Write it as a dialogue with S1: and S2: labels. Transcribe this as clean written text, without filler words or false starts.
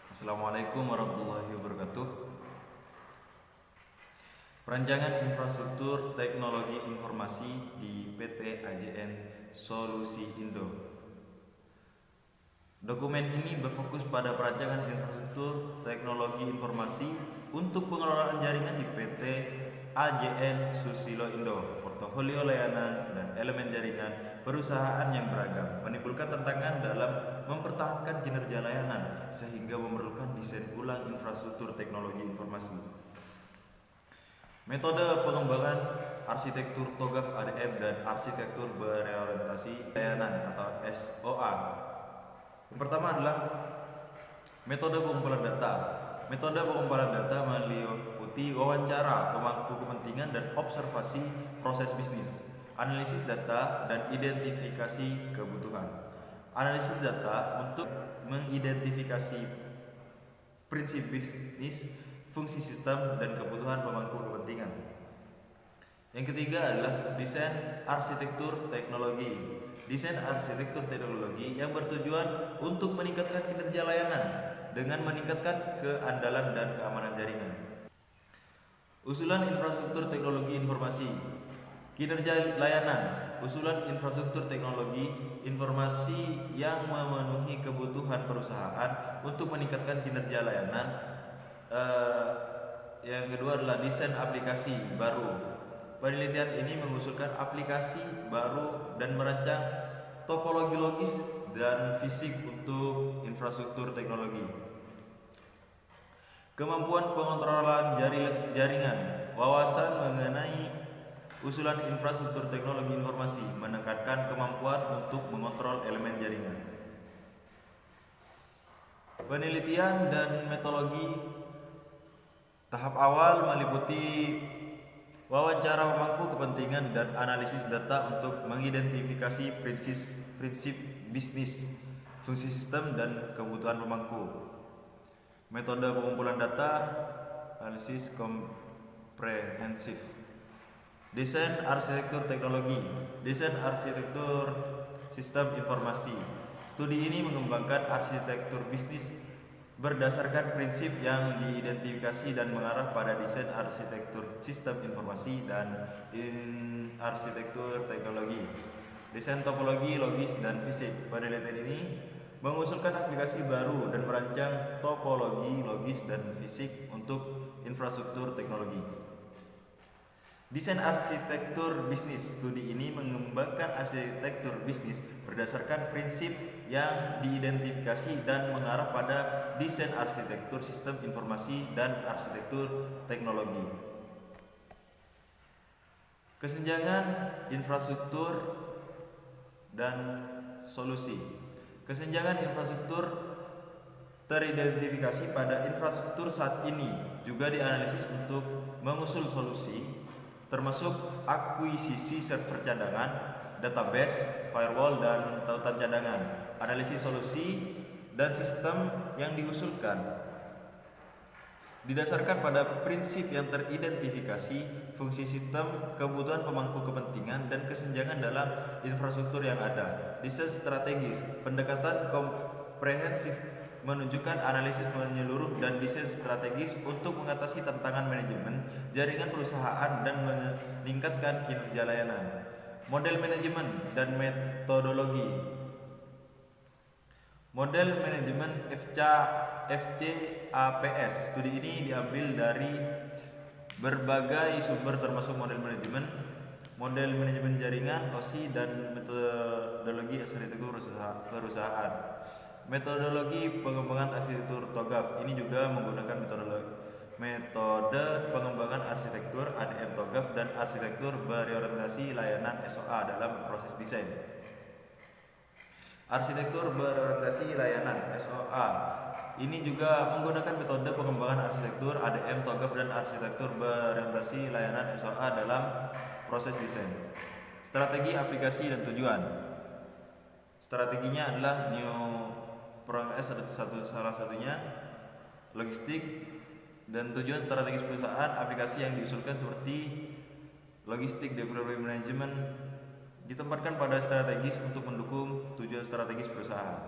S1: Assalamualaikum warahmatullahi wabarakatuh. Perancangan infrastruktur teknologi informasi di PT AJN Solusi Indo. Dokumen ini berfokus pada perancangan infrastruktur teknologi informasi untuk pengelolaan jaringan di PT AJN Susilo Indo, portofolio layanan dan elemen jaringan perusahaan yang beragam, menimbulkan tantangan dalam mempertahankan kinerja layanan sehingga memerlukan desain ulang infrastruktur teknologi informasi. Metode pengembangan arsitektur TOGAF ADM dan arsitektur berorientasi layanan atau SOA. Yang pertama adalah metode pengumpulan data. Metode pengumpulan data meliputi wawancara pemangku kepentingan dan observasi proses bisnis, analisis data dan identifikasi kebutuhan. Analisis data untuk mengidentifikasi prinsip bisnis, fungsi sistem, dan kebutuhan pemangku kepentingan. Yang ketiga adalah desain arsitektur teknologi. Desain arsitektur teknologi yang bertujuan untuk meningkatkan kinerja layanan dengan meningkatkan keandalan dan keamanan jaringan. Usulan infrastruktur teknologi informasi. Kinerja layanan. Usulan infrastruktur teknologi informasi yang memenuhi kebutuhan perusahaan untuk meningkatkan kinerja layanan. Yang kedua adalah desain aplikasi baru. Penelitian ini mengusulkan aplikasi baru dan merancang topologi logis dan fisik untuk infrastruktur teknologi. Kemampuan pengontrolan jaringan. Wawasan mengenai usulan infrastruktur teknologi informasi menekankan kemampuan untuk mengontrol elemen jaringan. Penelitian dan metodologi. Tahap awal meliputi wawancara pemangku kepentingan dan analisis data untuk mengidentifikasi prinsip bisnis, fungsi sistem, dan kebutuhan pemangku. Metode pengumpulan data, analisis komprehensif. Desain arsitektur teknologi. Desain arsitektur sistem informasi. Studi ini mengembangkan arsitektur bisnis berdasarkan prinsip yang diidentifikasi dan mengarah pada desain arsitektur sistem informasi dan arsitektur teknologi. Desain topologi logis dan fisik. Penelitian ini mengusulkan aplikasi baru dan merancang topologi logis dan fisik untuk infrastruktur teknologi. Desain arsitektur bisnis. Studi ini mengembangkan arsitektur bisnis berdasarkan prinsip yang diidentifikasi dan mengarah pada desain arsitektur sistem informasi dan arsitektur teknologi. Kesenjangan infrastruktur dan solusi. Kesenjangan infrastruktur teridentifikasi pada infrastruktur saat ini juga dianalisis untuk mengusul solusi, termasuk akuisisi server cadangan, database, firewall, dan tautan cadangan. Analisis solusi dan sistem yang diusulkan didasarkan pada prinsip yang teridentifikasi, fungsi sistem, kebutuhan pemangku kepentingan, dan kesenjangan dalam infrastruktur yang ada. Desain strategis. Pendekatan komprehensif menunjukkan analisis menyeluruh dan desain strategis untuk mengatasi tantangan manajemen jaringan perusahaan dan meningkatkan kinerja layanan. Model manajemen dan metodologi. Model manajemen FCAPS. Studi ini diambil dari berbagai sumber termasuk model manajemen jaringan, OSI, dan metodologi arsitektur perusahaan. Metodologi pengembangan arsitektur TOGAF. Ini juga menggunakan metode pengembangan arsitektur ADM TOGAF dan arsitektur berorientasi layanan SOA dalam proses desain. Arsitektur berorientasi layanan SOA ini juga menggunakan metode pengembangan arsitektur ADM TOGAF dan arsitektur berorientasi layanan SOA dalam proses desain. Strategi, aplikasi, dan tujuan. Strateginya adalah salah satunya logistik, dan tujuan strategis perusahaan. Aplikasi yang diusulkan seperti logistik development management ditempatkan pada strategis untuk mendukung tujuan strategis perusahaan.